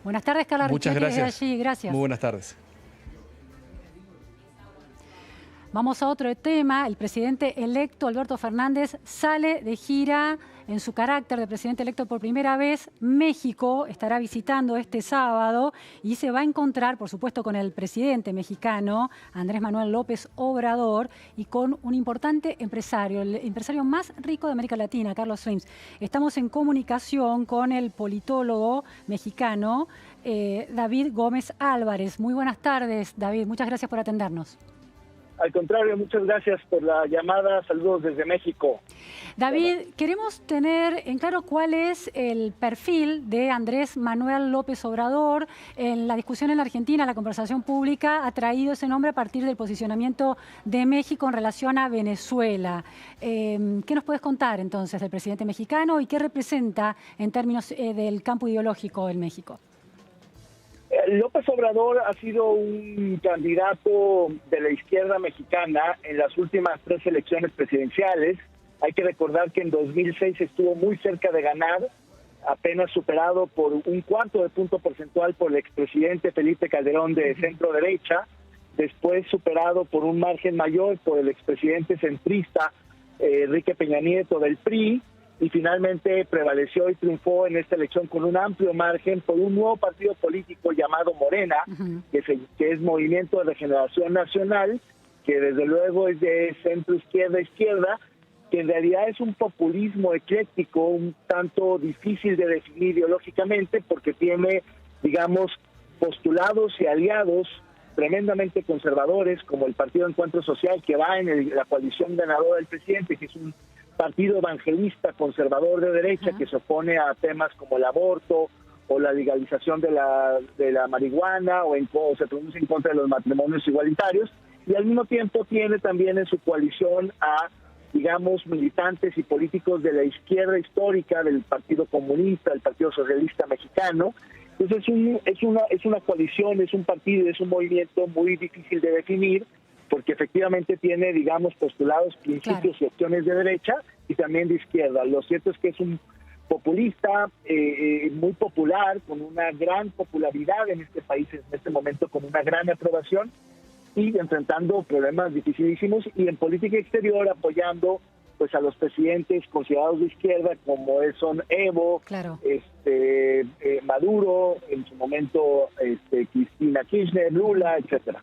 Buenas tardes, Carla Muchas Richeri, gracias. desde allí. Gracias. Muy buenas tardes. Vamos a otro tema. El presidente electo, Alberto Fernández, sale de gira en su carácter de presidente electo por primera vez. México estará visitando este sábado y se va a encontrar, por supuesto, con el presidente mexicano, Andrés Manuel López Obrador, y con un importante empresario, el empresario más rico de América Latina, Carlos Slim. Estamos en comunicación con el politólogo mexicano David Gómez Álvarez. Muy buenas tardes, David. Muchas gracias por atendernos. Al contrario, muchas gracias por la llamada. Saludos desde México. David, queremos tener en claro cuál es el perfil de Andrés Manuel López Obrador. En la discusión en la Argentina, la conversación pública ha traído ese nombre a partir del posicionamiento de México en relación a Venezuela. ¿Qué nos puedes contar entonces del presidente mexicano y qué representa en términos del campo ideológico en México? López Obrador ha sido un candidato de la izquierda mexicana en las últimas 3 elecciones presidenciales. Hay que recordar que en 2006 estuvo muy cerca de ganar, apenas superado por 1/4 de punto porcentual por el expresidente Felipe Calderón de centro derecha, después superado por un margen mayor por el expresidente centrista Enrique Peña Nieto del PRI, y finalmente prevaleció y triunfó en esta elección con un amplio margen por un nuevo partido político llamado Morena, que es Movimiento de Regeneración Nacional, que desde luego es de centro izquierda, que en realidad es un populismo ecléctico, un tanto difícil de definir ideológicamente, porque tiene, digamos, postulados y aliados tremendamente conservadores, como el Partido Encuentro Social, que va en la coalición ganadora del presidente, que es un partido evangelista conservador de derecha que se opone a temas como el aborto o la legalización de la marihuana o se pronuncia en contra de los matrimonios igualitarios, y al mismo tiempo tiene también en su coalición a, digamos, militantes y políticos de la izquierda histórica del Partido Comunista, del Partido Socialista Mexicano. Entonces es una coalición, es un partido, es un movimiento muy difícil de definir, porque efectivamente tiene, digamos, postulados, principios y acciones de derecha y también de izquierda. Lo cierto es que es un populista muy popular, con una gran popularidad en este país en este momento, con una gran aprobación y enfrentando problemas dificilísimos, y en política exterior apoyando pues a los presidentes considerados de izquierda como son Evo, Maduro, en su momento Cristina Kirchner, Lula, etcétera.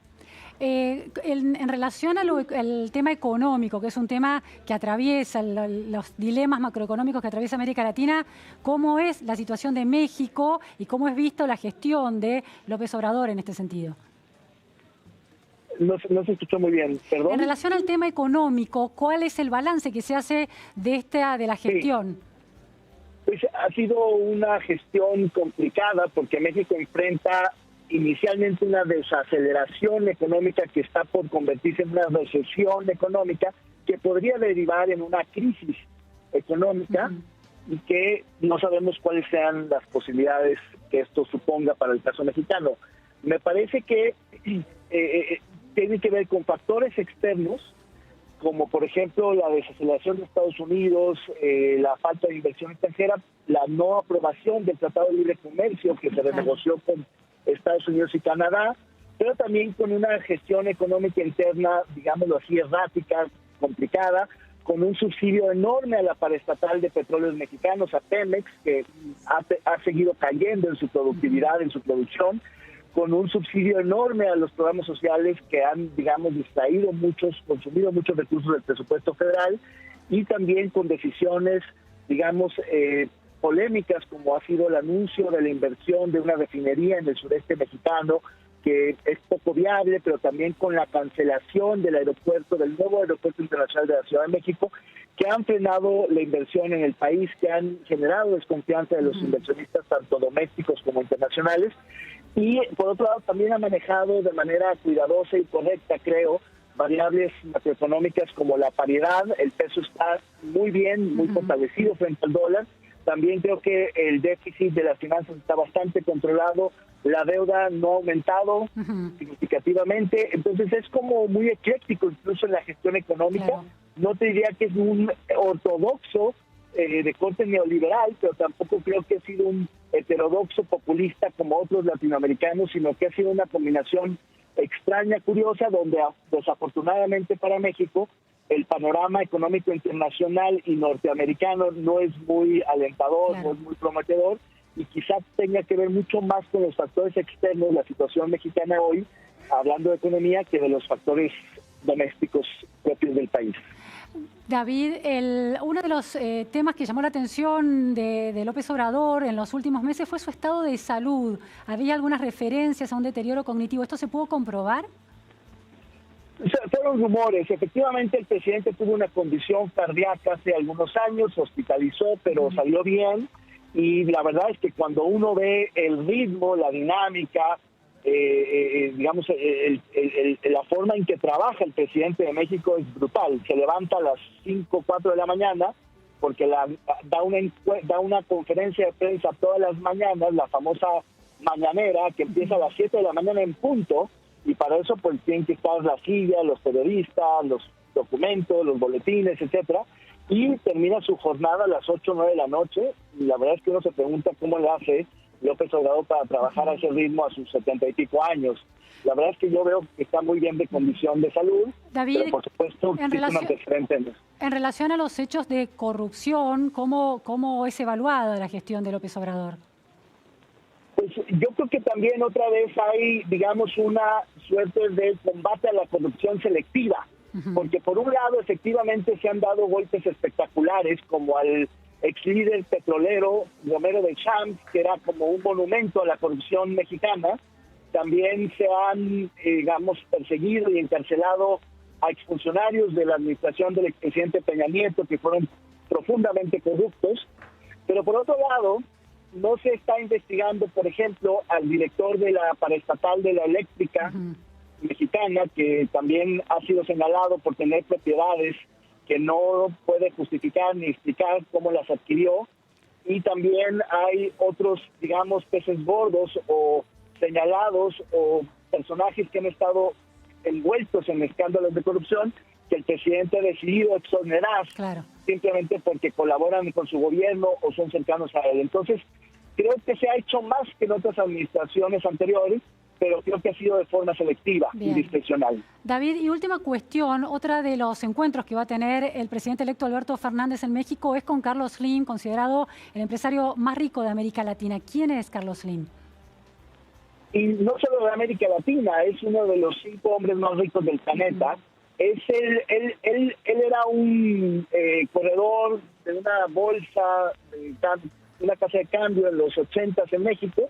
En relación al tema económico, que es un tema que atraviesa los dilemas macroeconómicos que atraviesa América Latina, ¿cómo es la situación de México y cómo es visto la gestión de López Obrador en este sentido? No se escuchó muy bien, perdón. En relación al tema económico, ¿cuál es el balance que se hace de la gestión? Sí. Pues ha sido una gestión complicada porque México enfrenta inicialmente una desaceleración económica que está por convertirse en una recesión económica que podría derivar en una crisis económica y que no sabemos cuáles sean las posibilidades que esto suponga para el caso mexicano. Me parece que tiene que ver con factores externos, como por ejemplo la desaceleración de Estados Unidos, la falta de inversión extranjera, la no aprobación del Tratado de Libre Comercio que se renegoció con Estados Unidos y Canadá, pero también con una gestión económica interna, digámoslo así, errática, complicada, con un subsidio enorme a la paraestatal de petróleos mexicanos, a Pemex, que ha seguido cayendo en su productividad, en su producción, con un subsidio enorme a los programas sociales que han, digamos, consumido muchos recursos del presupuesto federal, y también con decisiones, digamos, polémicas, como ha sido el anuncio de la inversión de una refinería en el sureste mexicano, que es poco viable, pero también con la cancelación del nuevo aeropuerto internacional de la Ciudad de México, que han frenado la inversión en el país, que han generado desconfianza de los inversionistas, tanto domésticos como internacionales. Y por otro lado también ha manejado de manera cuidadosa y correcta, creo, variables macroeconómicas como la paridad. El peso está muy bien, muy fortalecido frente al dólar. También creo que el déficit de las finanzas está bastante controlado, la deuda no ha aumentado significativamente, entonces es como muy ecléctico incluso en la gestión económica. No te diría que es un ortodoxo de corte neoliberal, pero tampoco creo que ha sido un heterodoxo populista como otros latinoamericanos, sino que ha sido una combinación extraña, curiosa, donde desafortunadamente para México el panorama económico internacional y norteamericano no es muy alentador, Claro. no es muy prometedor, y quizás tenga que ver mucho más con los factores externos, la situación mexicana hoy, hablando de economía, que de los factores domésticos propios del país. David, uno de los temas que llamó la atención de López Obrador en los últimos meses fue su estado de salud. Había algunas referencias a un deterioro cognitivo. ¿Esto se pudo comprobar? Fueron rumores. Efectivamente, el presidente tuvo una condición cardíaca hace algunos años, hospitalizó, pero salió bien. Y la verdad es que cuando uno ve el ritmo, la dinámica, digamos, la forma en que trabaja el presidente de México es brutal. Se levanta a las 5, 4 de la mañana, porque da una conferencia de prensa todas las mañanas, la famosa mañanera, que empieza a las 7 de la mañana en punto, y para eso pues tienen que estar la silla, los periodistas, los documentos, los boletines, etcétera, y termina su jornada a las 8 o 9 de la noche, y la verdad es que uno se pregunta cómo le hace López Obrador para trabajar a ese ritmo a sus 70 y pico años. La verdad es que yo veo que está muy bien de condición de salud, David, pero por supuesto es un antecedente. En relación a los hechos de corrupción, ¿cómo es evaluada la gestión de López Obrador? Pues yo creo que también otra vez hay, digamos, una suerte de combate a la corrupción selectiva, porque por un lado efectivamente se han dado golpes espectaculares, como al ex líder petrolero Romero de Champs, que era como un monumento a la corrupción mexicana. También se han, digamos, perseguido y encarcelado a exfuncionarios de la administración del expresidente Peña Nieto, que fueron profundamente corruptos. Pero por otro lado, no se está investigando, por ejemplo, al director de la paraestatal de la eléctrica mexicana, que también ha sido señalado por tener propiedades que no puede justificar ni explicar cómo las adquirió. Y también hay otros, digamos, peces gordos o señalados o personajes que han estado envueltos en escándalos de corrupción que el presidente ha decidido exonerar, simplemente porque colaboran con su gobierno o son cercanos a él. Entonces, creo que se ha hecho más que en otras administraciones anteriores, pero creo que ha sido de forma selectiva y discrecional. David, y última cuestión, otra de los encuentros que va a tener el presidente electo Alberto Fernández en México es con Carlos Slim, considerado el empresario más rico de América Latina. ¿Quién es Carlos Slim? Y no solo de América Latina, es uno de los 5 hombres más ricos del planeta. Él era un corredor de una bolsa, una casa de cambio en los 80s en México,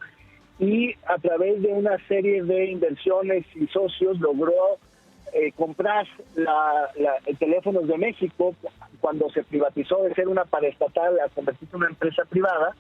y a través de una serie de inversiones y socios logró comprar Teléfonos de México cuando se privatizó de ser una paraestatal a convertirse en una empresa privada,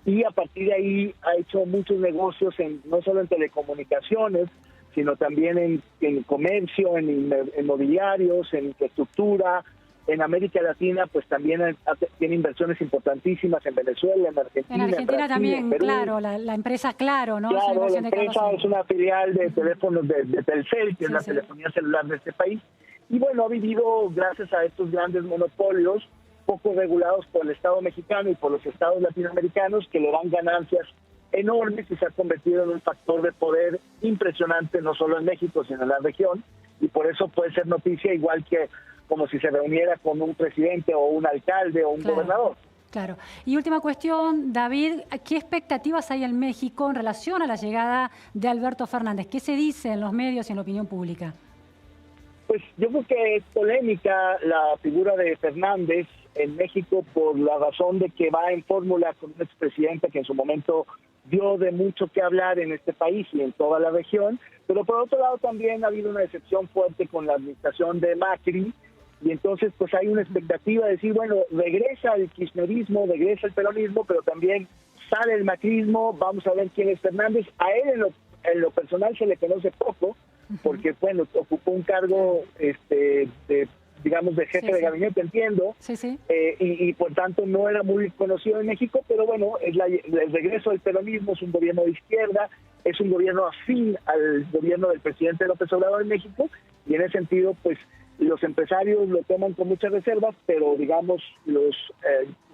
y a partir de ahí ha hecho muchos negocios no solo en telecomunicaciones, sino también en comercio, en inmobiliarios, en infraestructura. En América Latina, pues también tiene inversiones importantísimas en Venezuela, en Argentina. En Argentina Brasil, también, en Perú. Claro, la empresa Claro, ¿no? Claro, la empresa es una filial de teléfonos de Telcel, que es la telefonía celular de este país. Y bueno, ha vivido gracias a estos grandes monopolios, poco regulados por el Estado mexicano y por los estados latinoamericanos, que le dan ganancias enormes y se ha convertido en un factor de poder impresionante, no solo en México, sino en la región. Y por eso puede ser noticia igual que como si se reuniera con un presidente o un alcalde o un gobernador. Claro. Y última cuestión, David, ¿qué expectativas hay en México en relación a la llegada de Alberto Fernández? ¿Qué se dice en los medios y en la opinión pública? Pues yo creo que es polémica la figura de Fernández en México por la razón de que va en fórmula con un expresidente que en su momento dio de mucho que hablar en este país y en toda la región, pero por otro lado también ha habido una decepción fuerte con la administración de Macri. Y entonces pues hay una expectativa de decir, bueno, regresa el kirchnerismo, regresa el peronismo, pero también sale el macrismo, vamos a ver quién es Fernández. A él en lo personal se le conoce poco, porque bueno, ocupó un cargo digamos de jefe de gabinete, entiendo, y por tanto no era muy conocido en México, pero bueno, es el regreso del peronismo, es un gobierno de izquierda, es un gobierno afín al gobierno del presidente López Obrador en México, y en ese sentido pues los empresarios lo toman con muchas reservas, pero digamos los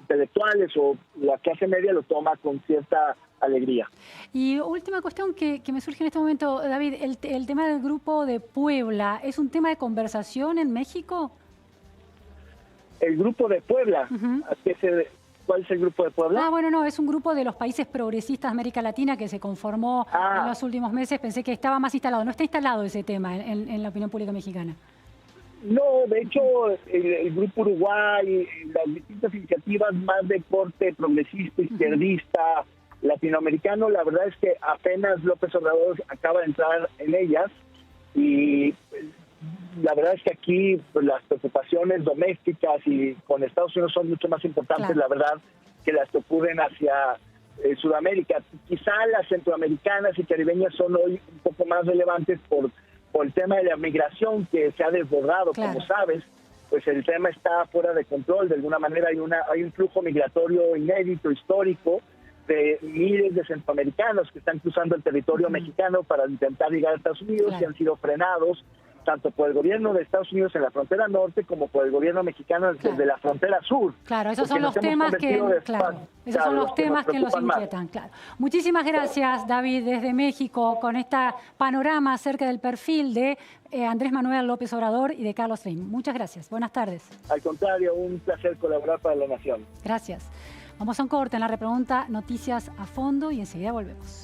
intelectuales o la clase media lo toma con cierta alegría. Y última cuestión que me surge en este momento, David, el tema del Grupo de Puebla, ¿es un tema de conversación en México? El Grupo de Puebla, ¿cuál es el Grupo de Puebla? Bueno, no, es un grupo de los países progresistas de América Latina que se conformó en los últimos meses. Pensé que estaba más instalado. ¿No está instalado ese tema en la opinión pública mexicana? No, de hecho, el Grupo Uruguay, las distintas iniciativas más de corte progresista, izquierdista, latinoamericano, la verdad es que apenas López Obrador acaba de entrar en ellas y la verdad es que aquí pues, las preocupaciones domésticas y con Estados Unidos son mucho más importantes, claro, la verdad, que las que ocurren hacia Sudamérica. Quizá las centroamericanas y caribeñas son hoy un poco más relevantes por el tema de la migración que se ha desbordado, claro, como sabes, pues el tema está fuera de control. De alguna manera hay un flujo migratorio inédito, histórico, de miles de centroamericanos que están cruzando el territorio mexicano para intentar llegar a Estados Unidos, claro, y han sido frenados tanto por el gobierno de Estados Unidos en la frontera norte como por el gobierno mexicano desde la frontera sur. Claro, esos son los temas que, esos son los temas que nos inquietan, claro. Muchísimas gracias, David, desde México, con este panorama acerca del perfil de Andrés Manuel López Obrador y de Carlos Slim. Muchas gracias. Buenas tardes. Al contrario, un placer colaborar para la Nación. Gracias. Vamos a un corte en la repregunta Noticias a Fondo y enseguida volvemos.